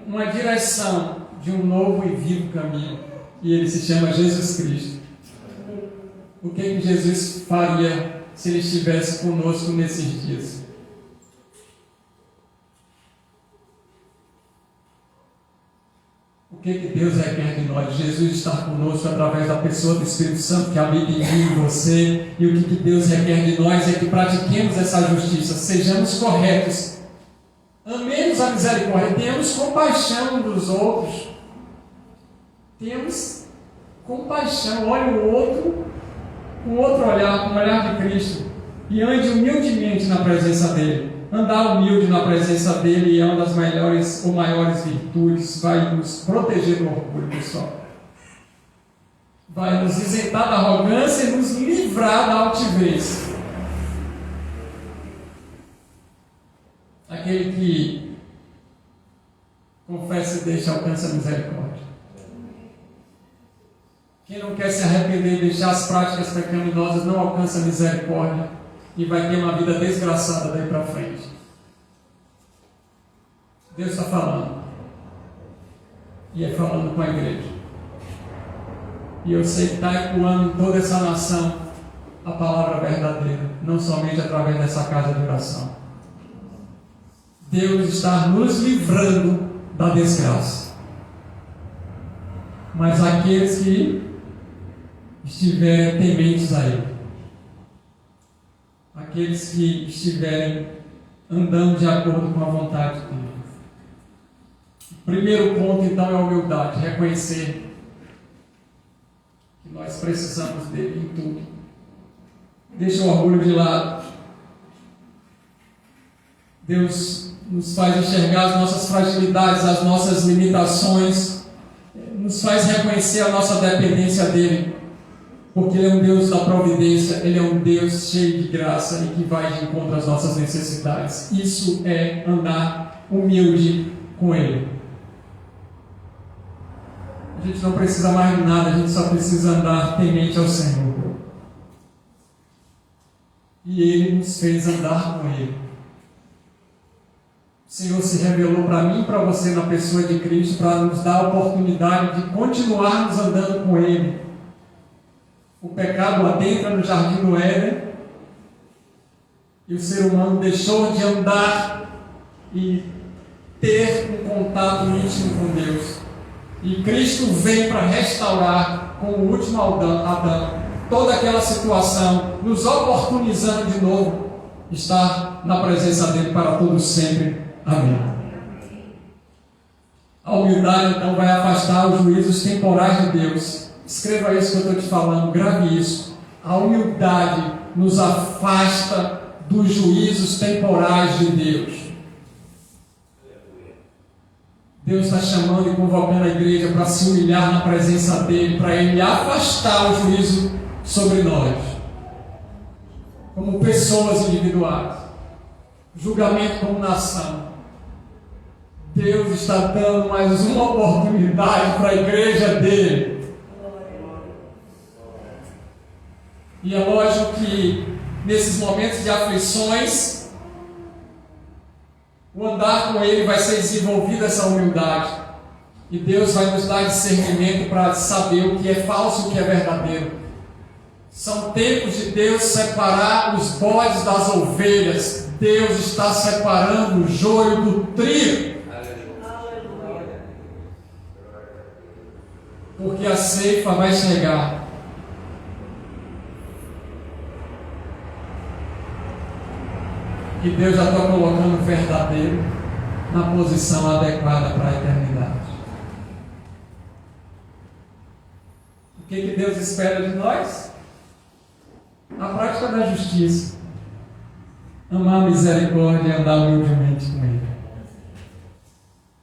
uma direção de um novo e vivo caminho. E ele se chama Jesus Cristo. O que Jesus faria se ele estivesse conosco nesses dias? O que Deus requer de nós? Jesus estar conosco através da pessoa do Espírito Santo que habita em mim e em você. E o que Deus requer de nós é que pratiquemos essa justiça, sejamos corretos, amemos a misericórdia, tenhamos compaixão dos outros, temos compaixão, olhe o outro com outro olhar, com o olhar de Cristo, e ande humildemente na presença dEle. Andar humilde na presença dEle é uma das melhores ou maiores virtudes, vai nos proteger do orgulho, pessoal. Vai nos isentar da arrogância e nos livrar da altivez. Aquele que confessa e deixa alcança a misericórdia. Quem não quer se arrepender e deixar as práticas pecaminosas não alcança a misericórdia e vai ter uma vida desgraçada daí para frente. Deus está falando. E é falando com a igreja. E eu sei que está ecoando em toda essa nação a palavra verdadeira, não somente através dessa casa de oração. Deus está nos livrando da desgraça. Mas aqueles que estiverem tementes a Ele, aqueles que estiverem andando de acordo com a vontade dele. O primeiro ponto, então, é a humildade, reconhecer que nós precisamos dele em tudo. Deixa o orgulho de lado. Deus nos faz enxergar as nossas fragilidades, as nossas limitações, nos faz reconhecer a nossa dependência dele. Porque Ele é um Deus da providência, Ele é um Deus cheio de graça e que vai de encontro às nossas necessidades. Isso é andar humilde com Ele. A gente não precisa mais de nada, a gente só precisa andar temente ao Senhor. E Ele nos fez andar com Ele. O Senhor se revelou para mim e para você na pessoa de Cristo para nos dar a oportunidade de continuarmos andando com Ele. O pecado adentra no jardim do Éden E o ser humano deixou de andar e ter um contato íntimo com Deus. E Cristo vem para restaurar, com o último Adão, toda aquela situação, nos oportunizando de novo estar na presença dele para todos sempre. Amém. A humildade então vai afastar os juízos temporais de Deus. Escreva isso que eu estou te falando, grave isso. A humildade nos afasta dos juízos temporais de Deus. Deus está chamando e convocando a igreja para se humilhar na presença dele, para ele afastar o juízo sobre nós, como pessoas individuais, julgamento como nação. Deus está dando mais uma oportunidade para a igreja dele. E é lógico que nesses momentos de aflições, o andar com ele vai ser desenvolvida essa humildade. E Deus vai nos dar discernimento para saber o que é falso e o que é verdadeiro. São tempos de Deus separar os bodes das ovelhas. Deus está separando o joio do trigo. Porque a ceifa vai chegar. E Deus já está colocando o verdadeiro na posição adequada para a eternidade. O que Deus espera de nós? A prática da justiça. Amar a misericórdia e andar humildemente com Ele.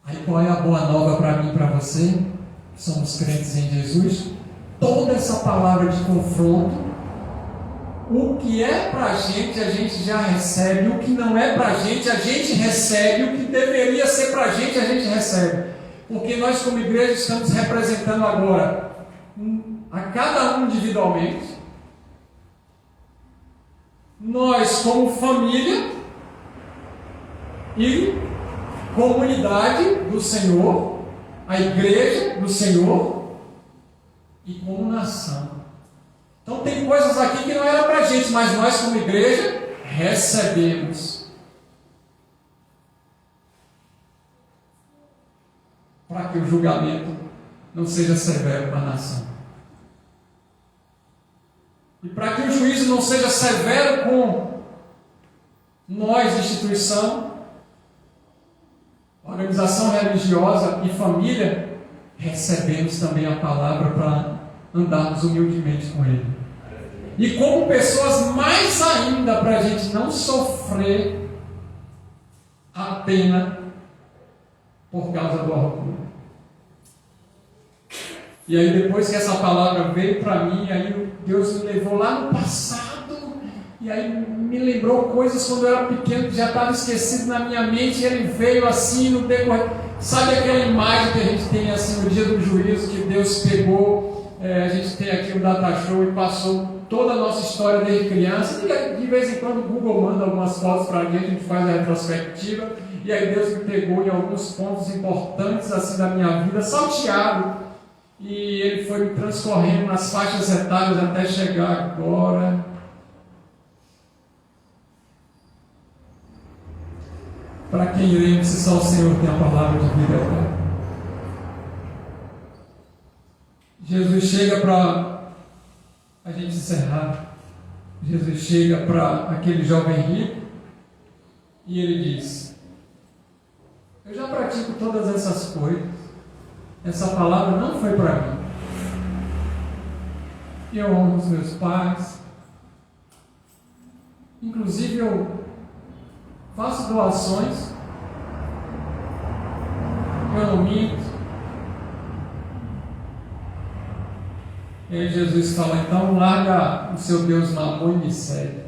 Aí qual é a boa nova para mim e para você? Que somos crentes em Jesus. Toda essa palavra de confronto, o que é para a gente já recebe. O que não é para a gente recebe. O que deveria ser para a gente recebe. Porque nós, como igreja, estamos representando agora a cada um individualmente. Nós, como família e comunidade do Senhor, a igreja do Senhor e como nação. Então tem coisas aqui que não era para a gente, mas nós como igreja recebemos. Para que o julgamento não seja severo para a nação. E para que o juízo não seja severo com nós, instituição, organização religiosa e família, recebemos também a palavra para andarmos humildemente com Ele. E como pessoas, mais ainda, para a gente não sofrer a pena por causa do orgulho. E aí depois que essa palavra veio para mim, aí Deus me levou lá no passado, e aí me lembrou coisas quando eu era pequeno que já estava esquecido na minha mente, e Ele veio assim no decorrer. Sabe aquela imagem que a gente tem assim no dia do juízo, que Deus pegou, a gente tem aqui o data show e passou toda a nossa história desde criança, e de vez em quando o Google manda algumas fotos para a gente faz a retrospectiva, e aí Deus me pegou em alguns pontos importantes assim da minha vida, salteado, e Ele foi me transcorrendo nas faixas etárias até chegar agora. Para quem iremos se só o Senhor tem a palavra de vida eterna? Jesus chega para a gente encerrar. Jesus chega para aquele jovem rico e ele diz: eu já pratico todas essas coisas. Essa palavra não foi para mim. Eu honro os meus pais. Inclusive eu faço doações. Eu não minto. E aí Jesus fala: então larga o seu Deus Mamon e me segue.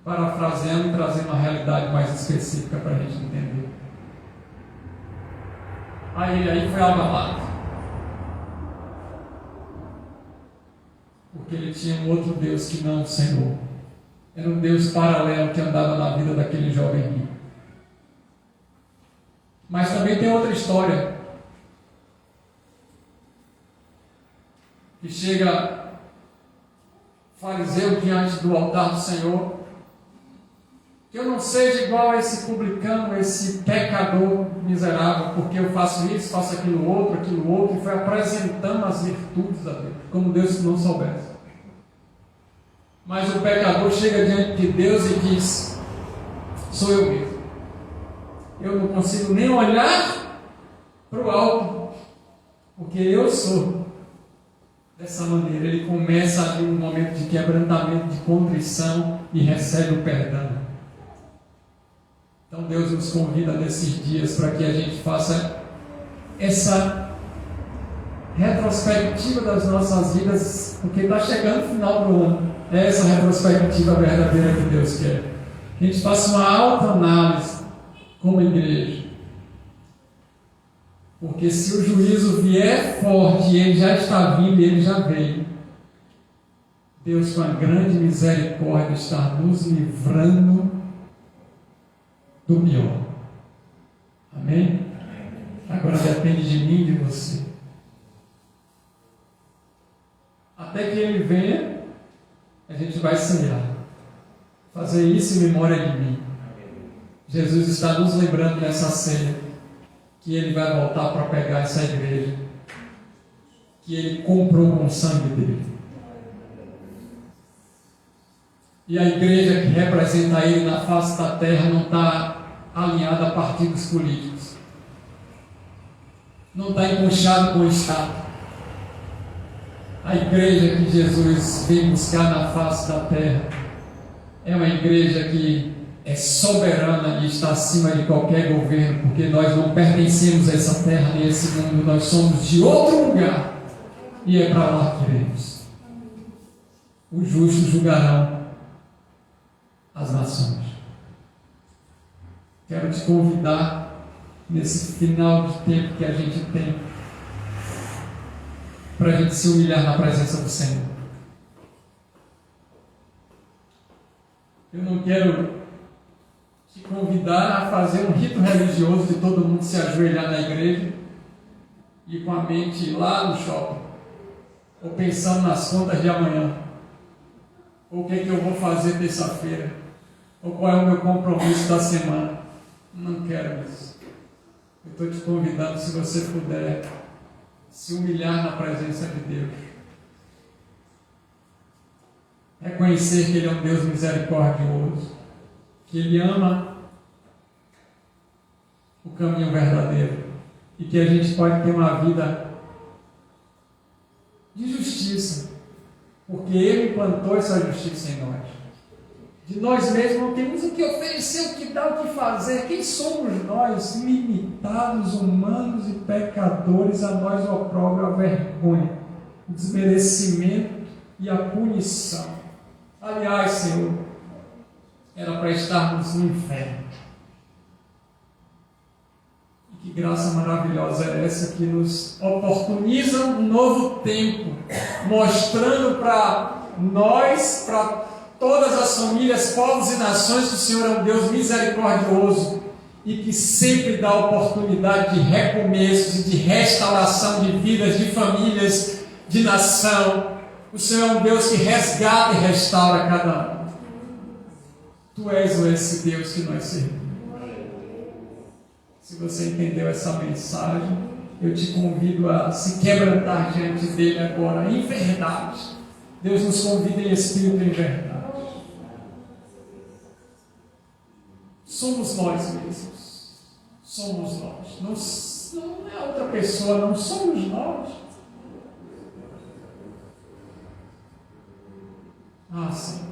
Parafraseando e trazendo uma realidade mais específica para a gente entender. Aí foi abalado. Porque ele tinha um outro Deus que não o Senhor. Era um Deus paralelo que andava na vida daquele jovem rico. Mas também tem outra história. Que chega fariseu diante do altar do Senhor. Que eu não seja igual a esse publicano, esse pecador miserável, porque eu faço isso, faço aquilo outro, e foi apresentando as virtudes a Deus, como Deus se não soubesse. Mas o pecador chega diante de Deus e diz: sou eu mesmo. Eu não consigo nem olhar para o alto, porque eu sou dessa maneira. Ele começa ali um momento de quebrantamento, de contrição e recebe o perdão. Então Deus nos convida nesses dias para que a gente faça essa retrospectiva das nossas vidas, porque está chegando o final do ano. É essa retrospectiva verdadeira que Deus quer. Que a gente faça uma autoanálise como igreja. Porque se o juízo vier forte, e ele já está vindo, e ele já veio, Deus, com a grande misericórdia, está nos livrando do pior. Amém? Agora depende de mim e de você. Até que ele venha, a gente vai ceiar. Fazer isso em memória de mim. Jesus está nos lembrando nessa ceia que ele vai voltar para pegar essa igreja que ele comprou com o sangue dele. E a igreja que representa ele na face da terra não está alinhada a partidos políticos. Não está enconchado com o Estado. A igreja que Jesus vem buscar na face da terra é uma igreja que é soberana e está acima de qualquer governo, porque nós não pertencemos a essa terra nem a esse mundo, nós somos de outro lugar e é para lá que iremos. Os justos julgarão as nações. Quero te convidar nesse final de tempo que a gente tem para a gente se humilhar na presença do Senhor. Eu não quero te convidar a fazer um rito religioso de todo mundo se ajoelhar na igreja e com a mente lá no shopping, ou pensando nas contas de amanhã, ou o que é que eu vou fazer terça-feira, ou qual é o meu compromisso da semana. Não quero isso. Eu estou te convidando, se você puder, se humilhar na presença de Deus. Reconhecer que Ele é um Deus misericordioso, que Ele ama o caminho verdadeiro e que a gente pode ter uma vida de justiça, porque Ele implantou essa justiça em nós. De nós mesmos não temos o que oferecer, o que dar, o que fazer. Quem somos nós, limitados, humanos e pecadores? A nós o opróbrio, a vergonha, o desmerecimento e a punição. Aliás, Senhor, era para estarmos no inferno. E que graça maravilhosa é essa que nos oportuniza um novo tempo, mostrando para nós, para todas as famílias, povos e nações, que o Senhor é um Deus misericordioso e que sempre dá oportunidade de recomeços e de restauração de vidas, de famílias, de nação. O Senhor é um Deus que resgata e restaura cada um. Tu és esse Deus que nós servimos. Se você entendeu essa mensagem, eu te convido a se quebrantar diante dele agora, em verdade. Deus nos convida em espírito e em verdade. Somos nós mesmos. Somos nós. Não é outra pessoa, não somos nós. Ah, Senhor.